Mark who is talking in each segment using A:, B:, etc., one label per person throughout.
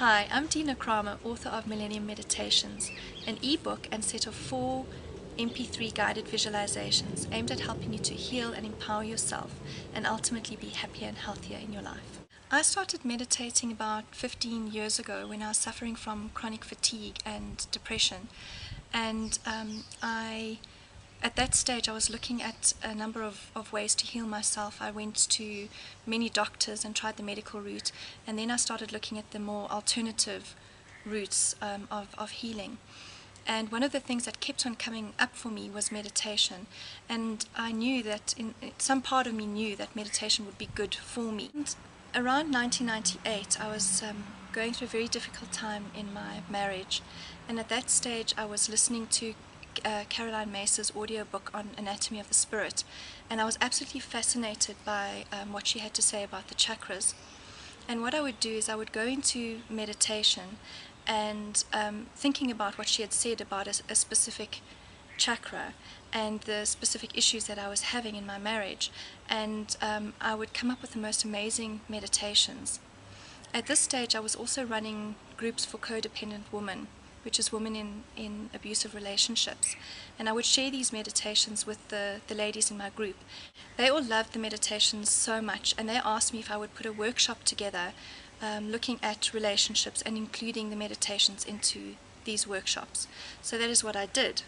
A: Hi, I'm Dina Cramers, author of Millennium Meditations, an ebook and set of 4 MP3 guided visualizations aimed at helping you to heal and empower yourself and ultimately be happier and healthier in your life. I started meditating about 15 years ago when I was suffering from chronic fatigue and depression, and at that stage I was looking at a number of ways to heal myself. I went to many doctors and tried the medical route, and then I started looking at the more alternative routes of healing. And one of the things that kept on coming up for me was meditation, and I knew that some part of me knew that meditation would be good for me. And around 1998 I was going through a very difficult time in my marriage, and at that stage I was listening to Caroline Mace's audiobook on anatomy of the spirit, and I was absolutely fascinated by what she had to say about the chakras. And what I would do is I would go into meditation and thinking about what she had said about a specific chakra and the specific issues that I was having in my marriage, and I would come up with the most amazing meditations. At this stage I was also running groups for codependent women, which is women in abusive relationships, and I would share these meditations with the ladies in my group. They all loved the meditations so much, and they asked me if I would put a workshop together looking at relationships and including the meditations into these workshops. So that is what I did.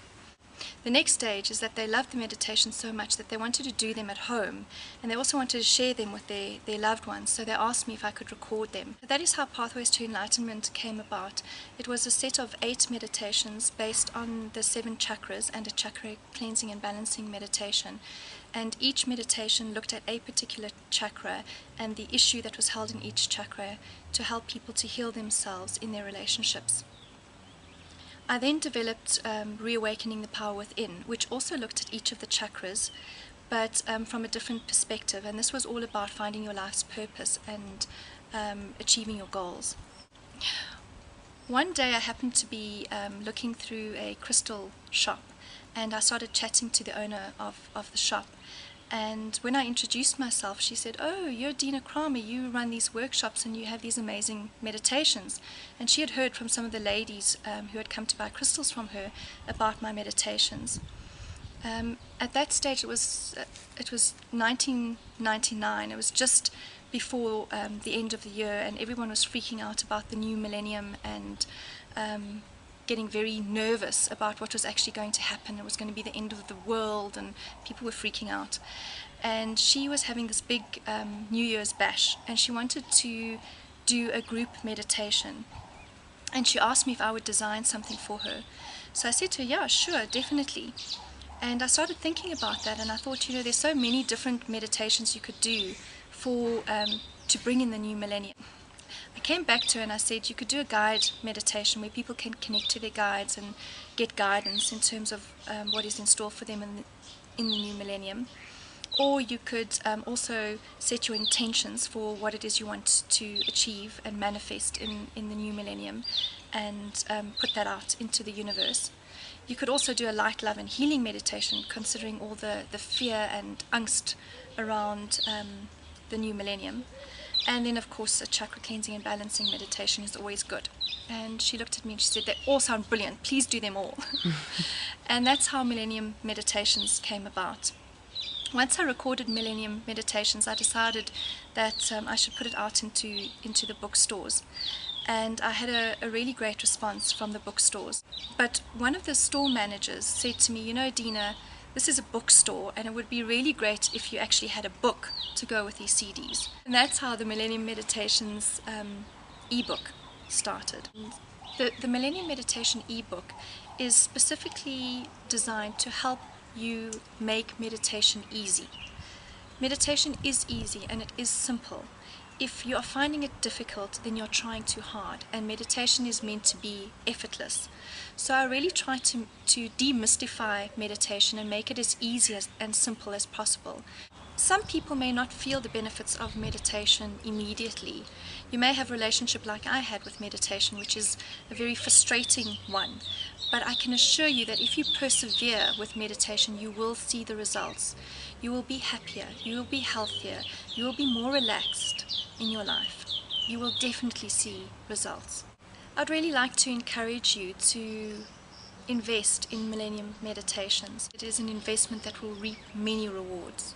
A: The next stage is that they loved the meditations so much that they wanted to do them at home, and they also wanted to share them with their loved ones, so they asked me if I could record them. That is how Pathways to Enlightenment came about. It was a set of 8 meditations based on the 7 chakras and a chakra cleansing and balancing meditation, and each meditation looked at a particular chakra and the issue that was held in each chakra to help people to heal themselves in their relationships. I then developed Reawakening the Power Within, which also looked at each of the chakras, but from a different perspective, and this was all about finding your life's purpose and achieving your goals. One day I happened to be looking through a crystal shop, and I started chatting to the owner of the shop. And when I introduced myself, she said, "Oh, you're Dina Cramers, you run these workshops and you have these amazing meditations." And she had heard from some of the ladies who had come to buy crystals from her about my meditations. At that stage, it was 1999. It was just before the end of the year, and everyone was freaking out about the new millennium and getting very nervous about what was actually going to happen. It was going to be the end of the world, and people were freaking out. And she was having this big New Year's bash, and she wanted to do a group meditation. And she asked me if I would design something for her. So I said to her, "Yeah, sure, definitely." And I started thinking about that, and I thought, there's so many different meditations you could do to bring in the new millennium. I came back to her and I said you could do a guide meditation where people can connect to their guides and get guidance in terms of what is in store for them in the new millennium. Or you could also set your intentions for what it is you want to achieve and manifest in the new millennium, and put that out into the universe. You could also do a light, love and healing meditation, considering all the fear and angst around the new millennium. And then, of course, a chakra cleansing and balancing meditation is always good. And she looked at me and she said, "They all sound brilliant, please do them all." And that's how Millennium Meditations came about. Once I recorded Millennium Meditations, I decided that I should put it out into the bookstores. And I had a really great response from the bookstores. But one of the store managers said to me, "Dina, this is a bookstore, and it would be really great if you actually had a book to go with these CDs." And that's how the Millennium Meditations ebook started. The Millennium Meditation ebook is specifically designed to help you make meditation easy. Meditation is easy and it is simple. If you are finding it difficult, then you're trying too hard, and meditation is meant to be effortless. So I really try to demystify meditation and make it as easy and simple as possible. Some people may not feel the benefits of meditation immediately. You may have a relationship like I had with meditation, which is a very frustrating one. But I can assure you that if you persevere with meditation, you will see the results. You will be happier, you will be healthier, you will be more relaxed in your life. you will definitely see results. I'd really like to encourage you to invest in Millennium Meditations. It is an investment that will reap many rewards.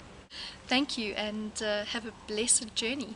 A: Thank you, and have a blessed journey.